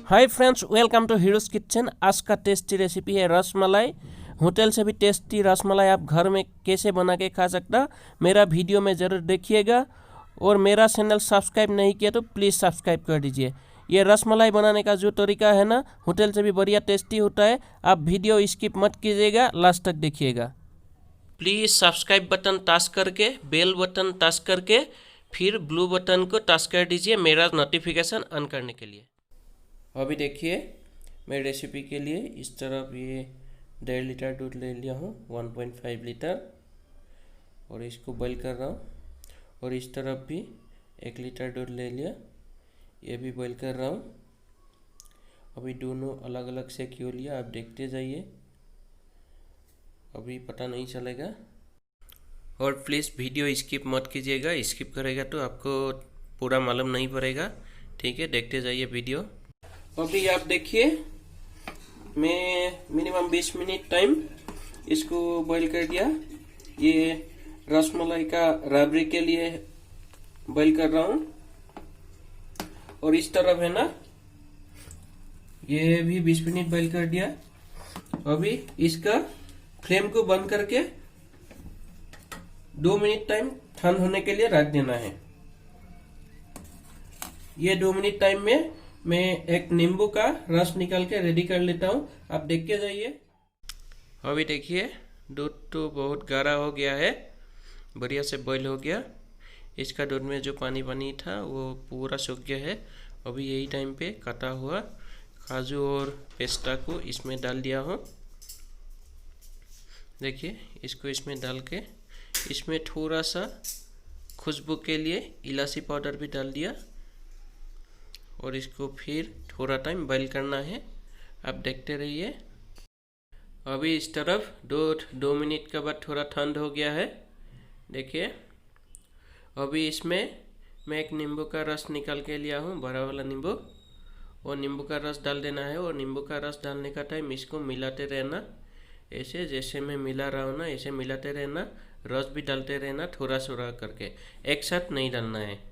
Hi friends, welcome to heroes kitchen. आज का tasty recipe है रसमलाई। होटल से भी टेस्टी रसमलाई आप घर में कैसे बना के खा सकता, मेरा वीडियो में ज़रूर देखिएगा। और मेरा चैनल सब्सक्राइब नहीं किया तो प्लीज़ सब्सक्राइब कर दीजिए। ये रसमलाई बनाने का जो तरीका है ना, होटल से भी बढ़िया टेस्टी होता है। आप वीडियो स्किप मत कीजिएगा, लास्ट तक देखिएगा। प्लीज़ सब्सक्राइब बटन टच करके, बेल बटन टच करके, फिर ब्लू बटन को टच कर दीजिए मेरा नोटिफिकेशन ऑन करने के लिए। अभी देखिए, मैं रेसिपी के लिए इस तरफ ये 1.5 लीटर दूध ले लिया हूँ, 1.5 लीटर, और इसको बॉईल कर रहा हूँ। और इस तरफ भी 1 लीटर दूध ले लिया, ये भी बॉईल कर रहा हूँ। अभी दोनों अलग अलग से क्यों लिया आप देखते जाइए, अभी पता नहीं चलेगा। और प्लीज़ वीडियो स्किप मत कीजिएगा, स्किप करेगा तो आपको पूरा मालूम नहीं पड़ेगा। ठीक है, देखते जाइए वीडियो। अभी आप देखिए, मैं मिनिमम 20 मिनट टाइम इसको बॉईल कर दिया। ये रसमलाई का राबड़ी के लिए बॉईल कर रहा हूँ। और इस तरफ है ना, ये भी 20 मिनट बॉईल कर दिया। अभी इसका फ्लेम को बंद करके 2 मिनट टाइम ठंड होने के लिए रख देना है। ये 2 मिनट टाइम में मैं एक नींबू का रस निकाल के रेडी कर लेता हूँ, आप देख के जाइए। अभी देखिए, दूध तो बहुत गाढ़ा हो गया है, बढ़िया से बॉईल हो गया। इसका दूध में जो पानी पानी था वो पूरा सूख गया है। अभी यही टाइम पे कटा हुआ काजू और पिस्ता को इसमें डाल दिया हूँ। देखिए, इसको इसमें डाल के इसमें थोड़ा सा खुशबू के लिए इलायची पाउडर भी डाल दिया। और इसको फिर थोड़ा टाइम बॉईल करना है, आप देखते रहिए। अभी इस तरफ दूध 2 मिनट के बाद थोड़ा ठंड हो गया है। देखिए, अभी इसमें मैं एक नींबू का रस निकाल के लिया हूँ, बड़ा वाला नींबू। और नींबू का रस डाल देना है। और नींबू का रस डालने का टाइम इसको मिलाते रहना, ऐसे जैसे मैं मिला रहा हूँ ना, ऐसे मिलाते रहना। रस भी डालते रहना थोड़ा थोड़ा करके, एक साथ नहीं डालना है।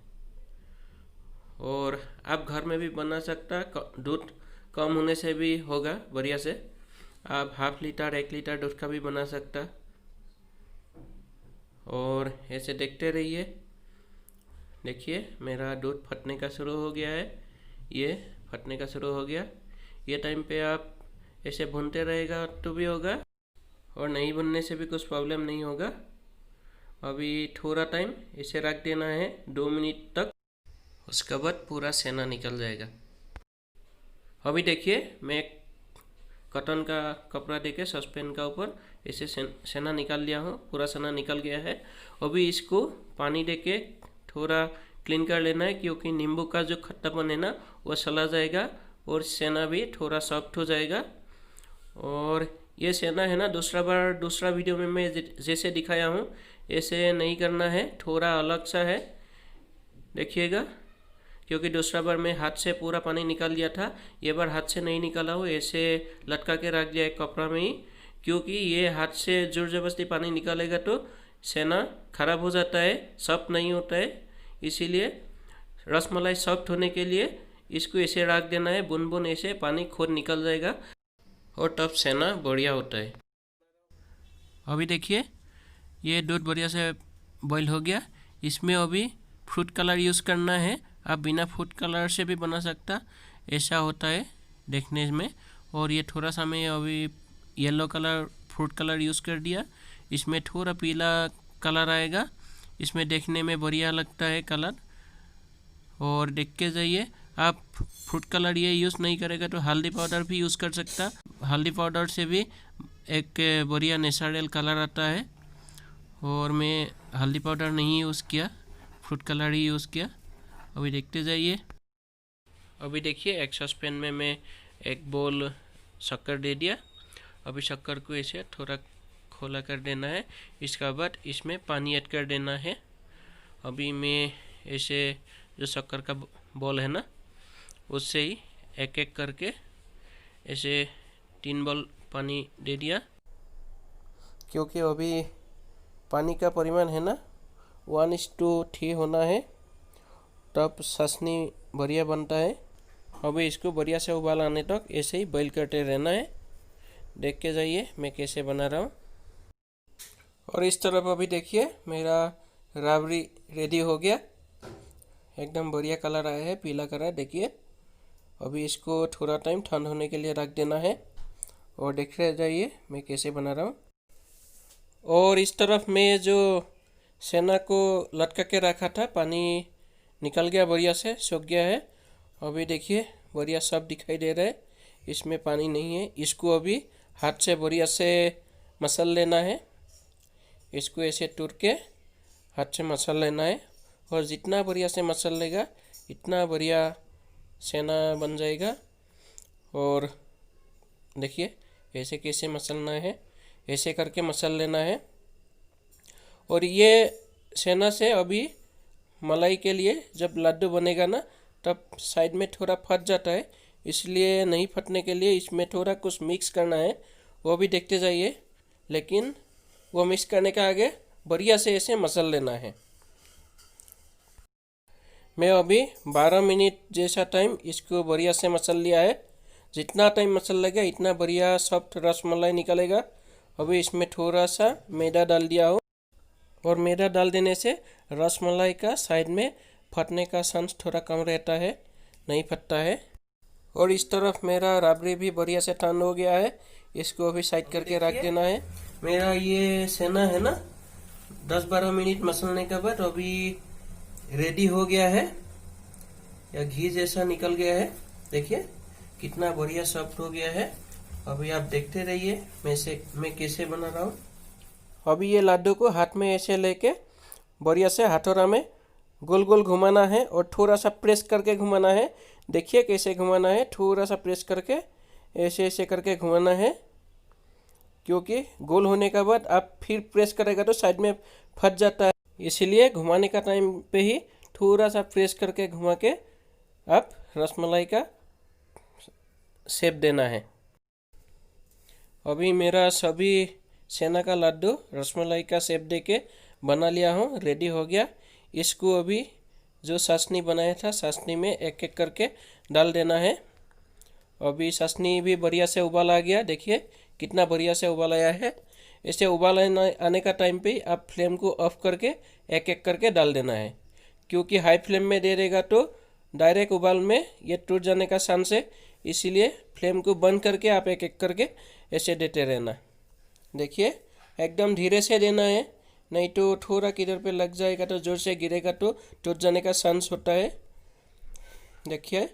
और आप घर में भी बना सकता, दूध कम होने से भी होगा बढ़िया से। आप ½ लीटर 1 लीटर दूध का भी बना सकता। और ऐसे देखते रहिए। देखिए, मेरा दूध फटने का शुरू हो गया है, ये फटने का शुरू हो गया। ये टाइम पे आप ऐसे भूनते रहेगा तो भी होगा, और नहीं भूनने से भी कुछ प्रॉब्लम नहीं होगा। अभी थोड़ा टाइम इसे रख देना है 2 मिनट तक, उसके बाद पूरा सेना निकल जाएगा। अभी देखिए, मैं कॉटन का कपड़ा देके सॉसपैन का ऊपर इसे सेना निकाल लिया हूँ, पूरा सेना निकल गया है। अभी इसको पानी देके थोड़ा क्लीन कर लेना है, क्योंकि नींबू का जो खट्टापन है ना वो चला जाएगा और सेना भी थोड़ा सॉफ्ट हो जाएगा। और ये सेना है ना, दूसरा वीडियो में मैं जैसे दिखाया हूँ ऐसे नहीं करना है, थोड़ा अलग सा है, देखिएगा। क्योंकि दूसरा बार मैं हाथ से पूरा पानी निकाल दिया था, ये बार हाथ से नहीं निकाला हूँ, ऐसे लटका के रख दिया एक कपड़ा में ही। क्योंकि ये हाथ से जोर जबरदस्ती पानी निकालेगा तो सेना खराब हो जाता है, सॉफ्ट नहीं होता है। इसीलिए रसमलाई सॉफ्ट होने के लिए इसको ऐसे रख देना है, बुन बुन ऐसे पानी खुद निकल जाएगा और तब सेना बढ़िया होता है। अभी देखिए, ये दूध बढ़िया से बॉईल हो गया। इसमें अभी फ्रूट कलर यूज़ करना है। आप बिना फूड कलर से भी बना सकता, ऐसा होता है देखने में। और ये थोड़ा सा मैं अभी yellow colour fruit colour use कर दिया। इसमें थोड़ा पीला कलर आएगा, इसमें देखने में बढ़िया लगता है कलर। और देख के जाइए, आप फ्रूट कलर ये यूज़ नहीं करेगा तो हल्दी पाउडर भी यूज़ कर सकता। हल्दी पाउडर से भी एक बढ़िया नेचुरल कलर आता है। और मैं हल्दी पाउडर नहीं यूज़ किया, फ्रूट कलर ही यूज़ किया। अभी देखते जाइए। अभी देखिए, एक सॉसपैन में मैं एक बोल शक्कर दे दिया। अभी शक्कर को ऐसे थोड़ा खोला कर देना है, इसका बाद इसमें पानी ऐड कर देना है। अभी मैं ऐसे जो शक्कर का बॉल है ना, उससे ही एक एक करके ऐसे 3 बॉल पानी दे दिया। क्योंकि अभी पानी का परिमाण है ना 1:3 होना है, तब चाशनी बढ़िया बनता है। अभी इसको बढ़िया से उबाल आने तक ऐसे ही बॉईल करते रहना है। देख के जाइए मैं कैसे बना रहा हूँ। और इस तरफ अभी देखिए मेरा राबड़ी रेडी हो गया, एकदम बढ़िया कलर आया है, पीला कलर देखिए। अभी इसको थोड़ा टाइम ठंडा होने के लिए रख देना है और देख रहे जाइए मैं कैसे बना रहा हूँ। और इस तरफ मैं जो सेना को लटका के रखा था, पानी निकल गया, बढ़िया से सूख गया है। अभी देखिए बढ़िया सब दिखाई दे रहा है, इसमें पानी नहीं है। इसको अभी हाथ से बढ़िया से मसल लेना है। इसको ऐसे टूट के हाथ से मसल लेना है और जितना बढ़िया से मसल लेगा इतना बढ़िया सेना बन जाएगा। और देखिए ऐसे कैसे मसलना है, ऐसे करके मसल लेना है। और ये सेना से अभी मलाई के लिए जब लड्डू बनेगा ना, तब साइड में थोड़ा फट जाता है, इसलिए नहीं फटने के लिए इसमें थोड़ा कुछ मिक्स करना है, वो भी देखते जाइए। लेकिन वो मिक्स करने का आगे बढ़िया से ऐसे मसल लेना है। मैं अभी 12 मिनट जैसा टाइम इसको बढ़िया से मसल लिया है। जितना टाइम मसल लगेगा इतना बढ़िया सॉफ्ट रसमलाई निकलेगा। अभी इसमें थोड़ा सा मैदा डाल दिया हो, और मैदा डाल देने से रसमलाई का साइड में फटने का चांस थोड़ा कम रहता है, नहीं फटता है। और इस तरफ मेरा राबड़ी भी बढ़िया से ठंडा हो गया है, इसको अभी साइड करके रख देना है। मेरा ये सेना है ना 10-12 मिनट मसलने के बाद अभी रेडी हो गया है, या घी जैसा निकल गया है। देखिए कितना बढ़िया सॉफ्ट हो गया है। अभी आप देखते रहिए मैं कैसे बना रहा हूँ। अभी ये लड्डू को हाथ में ऐसे लेके बढ़िया से हथौड़ा में गोल गोल घुमाना है और थोड़ा सा प्रेस करके घुमाना है। देखिए कैसे घुमाना है, थोड़ा सा प्रेस करके ऐसे ऐसे करके घुमाना है, क्योंकि गोल होने के बाद आप फिर प्रेस करेगा तो साइड में फट जाता है। इसीलिए घुमाने का टाइम पे ही थोड़ा सा प्रेस करके घुमा के आप रसमलाई का शेप देना है। अभी मेरा सभी सेना का लड्डू रसमलाई का शेप दे के बना लिया हूँ, रेडी हो गया। इसको अभी जो चाशनी बनाया था चाशनी में एक एक करके डाल देना है। अभी चाशनी भी बढ़िया से उबाल आ गया, देखिए कितना बढ़िया से उबाल आया है। ऐसे उबाल आने का टाइम पे आप फ्लेम को ऑफ करके एक एक करके डाल देना है, क्योंकि हाई फ्लेम में दे देगा तो डायरेक्ट उबाल में ये टूट जाने का चांस है। इसीलिए फ्लेम को बंद करके आप एक एक करके ऐसे देते रहना। देखिए एकदम धीरे से देना है, नहीं तो थोड़ा किधर पे लग जाएगा तो जोर से गिरेगा तो टूट जाने का चांस होता है। देखिए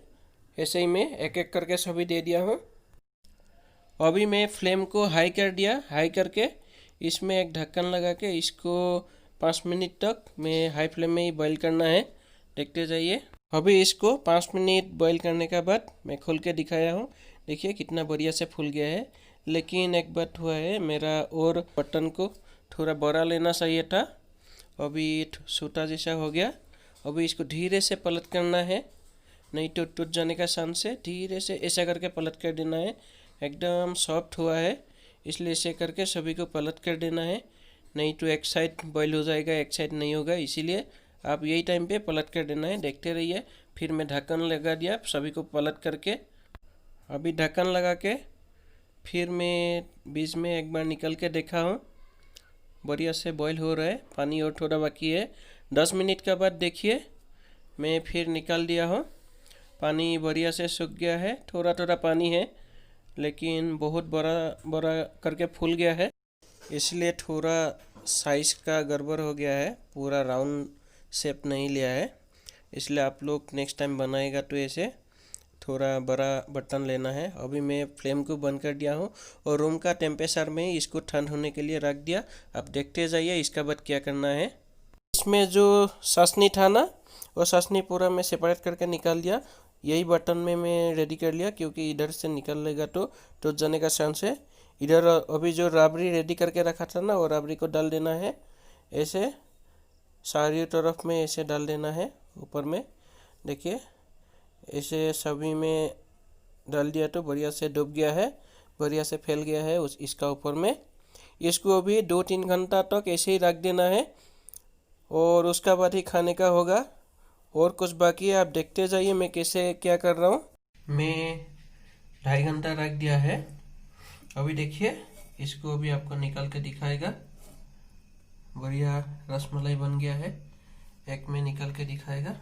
ऐसे ही मैं एक एक करके सभी दे दिया हूँ। अभी मैं फ्लेम को हाई कर दिया, हाई करके इसमें एक ढक्कन लगा के इसको 5 मिनट तक मैं हाई फ्लेम में ही बॉईल करना है। देखते जाइए। अभी इसको 5 मिनट बॉईल करने के बाद मैं खोल के दिखाया हूँ, देखिए कितना बढ़िया से फूल गया है। लेकिन एक बात हुआ है, मेरा और बटन को थोड़ा बड़ा लेना चाहिए था, अभी छोटा जैसा हो गया। अभी इसको धीरे से पलट करना है, नहीं तो टूट जाने का चांस है। धीरे से ऐसा करके पलट कर देना है। एकदम सॉफ्ट हुआ है, इसलिए ऐसे करके सभी को पलट कर देना है, नहीं तो एक साइड बॉईल हो जाएगा एक साइड नहीं होगा। इसीलिए आप यही टाइम पे पलट कर देना है। देखते रहिए। फिर मैं ढक्कन लगा दिया सभी को पलट करके। अभी ढक्कन लगा के फिर मैं बीच में एक बार निकल के देखा हूँ, बढ़िया से बॉईल हो रहा है, पानी और थोड़ा बाकी है। 10 मिनट के बाद देखिए मैं फिर निकाल दिया हूँ, पानी बढ़िया से सूख गया है। थोड़ा थोड़ा पानी है लेकिन बहुत बड़ा बड़ा करके फूल गया है, इसलिए थोड़ा साइज़ का गड़बड़ हो गया है, पूरा राउंड शेप नहीं लिया है। इसलिए आप लोग नेक्स्ट टाइम बनाएगा तो ऐसे थोड़ा बड़ा बर्तन लेना है। अभी मैं फ्लेम को बंद कर दिया हूँ और रूम का टेम्परेचर में ही इसको ठंड होने के लिए रख दिया। आप देखते जाइए इसका बाद क्या करना है। इसमें जो चाशनी था ना, वो चाशनी पूरा मैं सेपरेट करके निकाल दिया। यही बर्तन में मैं रेडी कर लिया, क्योंकि इधर से निकलेगा तो टूट जाने का चांस है। इधर अभी जो राबड़ी रेडी करके रखा था ना, वो राबड़ी को डाल देना है। ऐसे सारी तरफ में ऐसे डाल देना है ऊपर में। देखिए ऐसे सभी में डाल दिया तो बढ़िया से डूब गया है, बढ़िया से फैल गया है इसका ऊपर में। इसको अभी 2-3 घंटा तक ऐसे ही रख देना है और उसका बाद ही खाने का होगा। और कुछ बाकी है, आप देखते जाइए मैं कैसे क्या कर रहा हूँ। मैं 2.5 घंटा रख दिया है। अभी देखिए, इसको भी आपको निकाल के दिखाएगा। बढ़िया रसमलाई बन गया है। एक में निकाल के दिखाएगा।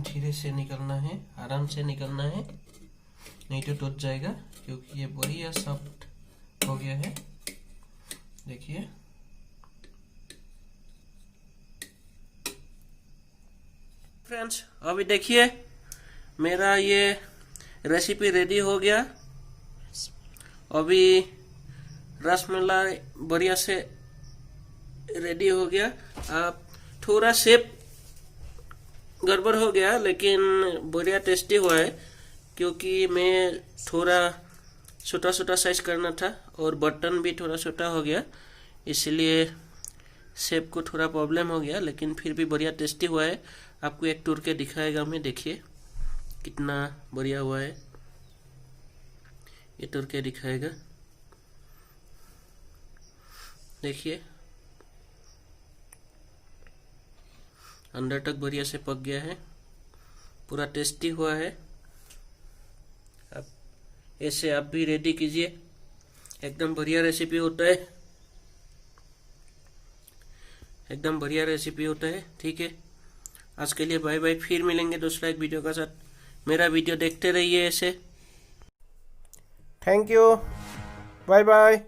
धीरे से निकलना है, आराम से निकलना है, नहीं तो टूट जाएगा, क्योंकि ये बढ़िया सॉफ्ट हो गया है। देखिए, फ्रेंड्स अभी देखिए मेरा ये रेसिपी रेडी हो गया। अभी रसमलाई बढ़िया से रेडी हो गया। आप थोड़ा शेप गड़बड़ हो गया, लेकिन बढ़िया टेस्टी हुआ है, क्योंकि मैं थोड़ा छोटा छोटा साइज करना था और बटन भी थोड़ा छोटा हो गया, इसलिए शेप को थोड़ा प्रॉब्लम हो गया, लेकिन फिर भी बढ़िया टेस्टी हुआ है। आपको एक तोड़ के दिखाएगा मैं। देखिए कितना बढ़िया हुआ है, ये तोड़ के दिखाएगा। देखिए अंदर तक बढ़िया से पक गया है, पूरा टेस्टी हुआ है। अब ऐसे आप भी रेडी कीजिए, एकदम बढ़िया रेसिपी होता है, एकदम बढ़िया रेसिपी होता है। ठीक है, आज के लिए बाय बाय। फिर मिलेंगे दूसरा एक वीडियो के साथ। मेरा वीडियो देखते रहिए ऐसे। Thank you, bye bye.